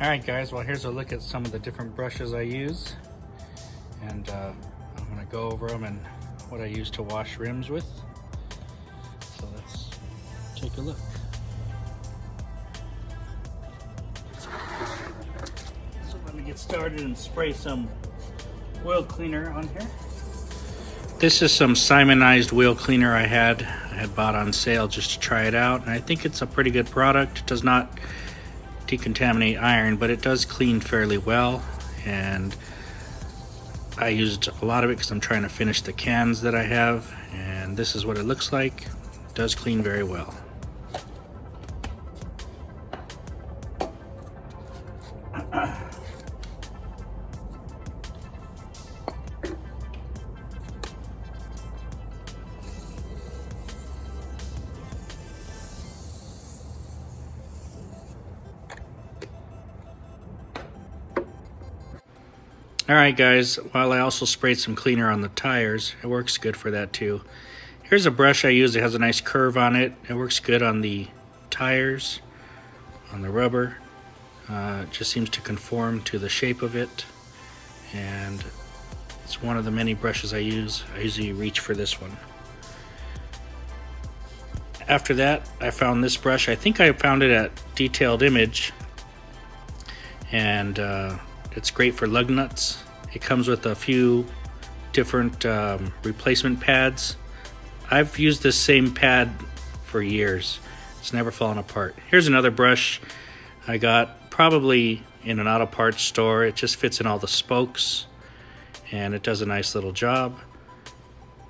Alright guys, well here's a look at some of the different brushes I use, and I'm going to go over them and what I use to wash rims with. So let's take a look. So let me get started and spray some wheel cleaner on here. This is some Simonized wheel cleaner I had bought on sale just to try it out, and I think it's a pretty good product. It does not decontaminate iron, but it does clean fairly well, and I used a lot of it because I'm trying to finish the cans that I have, and this is what it looks like. It does clean very well. Alright guys, while I also sprayed some cleaner on the tires, it works good for that too. Here's a brush I use. It has a nice curve on it. It works good on the tires, on the rubber. It just seems to conform to the shape of it, and it's one of the many brushes I use. I usually reach for this one. After that, I found this brush. I think I found it at Detailed Image, and it's great for lug nuts. It comes with a few different replacement pads. I've used this same pad for years. It's never fallen apart. Here's another brush I got probably in an auto parts store. It just fits in all the spokes, and it does a nice little job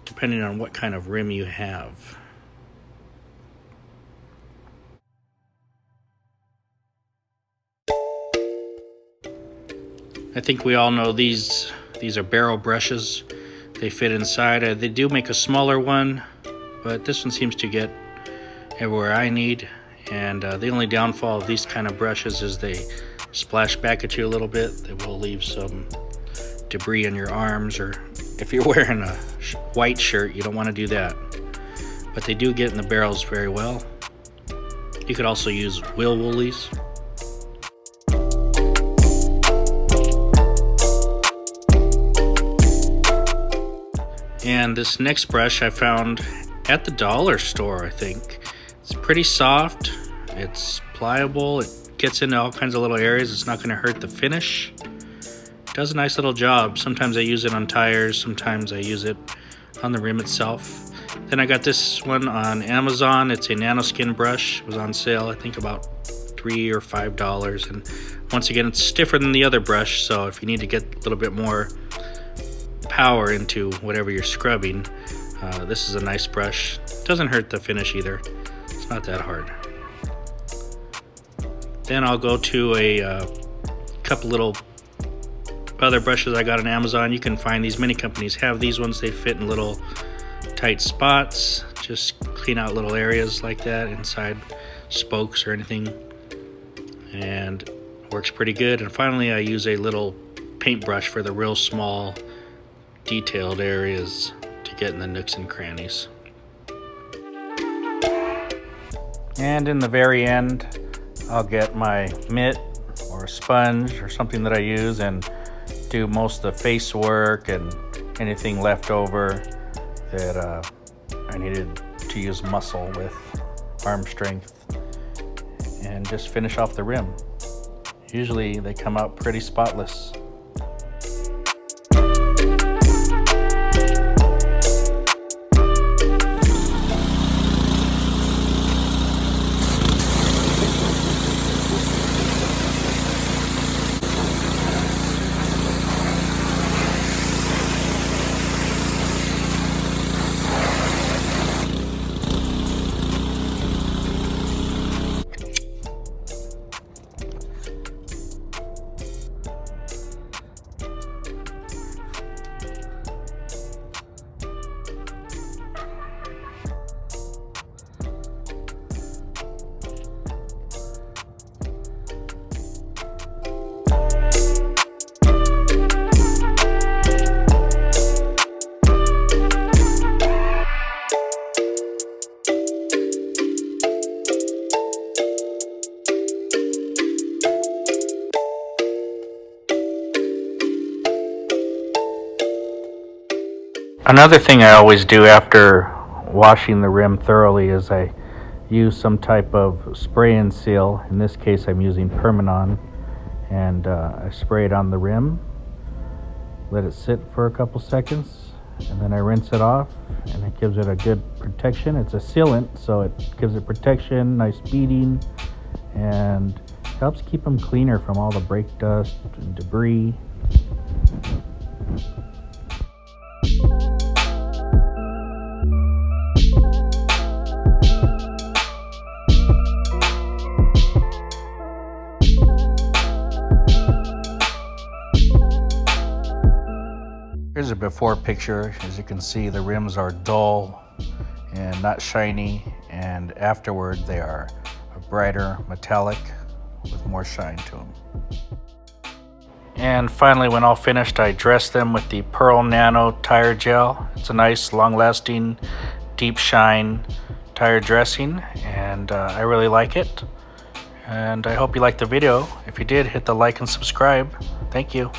depending on what kind of rim you have. I think we all know these are barrel brushes. They fit inside. They do make a smaller one, but this one seems to get everywhere I need. And the only downfall of these kind of brushes is they splash back at you a little bit. They will leave some debris on your arms, or if you're wearing a white shirt, you don't want to do that. But they do get in the barrels very well. You could also use wheel woolies. And this next brush I found at the dollar store, I think. It's pretty soft, it's pliable, it gets into all kinds of little areas. It's not going to hurt the finish. It does a nice little job. Sometimes I use it on tires, sometimes I use it on the rim itself. Then I got this one on Amazon. It's a nanoskin brush. It was on sale, I think about $3 or $5. And once again, it's stiffer than the other brush, so if you need to get a little bit more power into whatever you're scrubbing, this is a nice brush. Doesn't hurt the finish either. It's not that hard. Then I'll go to a couple little other brushes I got on Amazon. You can find these. Many companies have these ones. They fit in little tight spots. Just clean out little areas like that inside spokes or anything, and works pretty good. And finally, I use a little paintbrush for the real small detailed areas to get in the nooks and crannies. And in the very end, I'll get my mitt or a sponge or something that I use and do most of the face work and anything left over that I needed to use muscle with, arm strength, and just finish off the rim. Usually they come out pretty spotless. Another thing I always do after washing the rim thoroughly is I use some type of spray and seal. In this case I'm using Permanon, and I spray it on the rim, let it sit for a couple seconds, and then I rinse it off, and it gives it a good protection. It's a sealant, so it gives it protection, nice beading, and helps keep them cleaner from all the brake dust and debris. Here's a before picture. As you can see, the rims are dull and not shiny, and afterward they are a brighter metallic with more shine to them. And finally, when all finished, I dress them with the Pearl Nano tire gel. It's a nice, long-lasting, deep shine tire dressing, and I really like it. And I hope you liked the video. If you did, hit the like and subscribe. Thank you.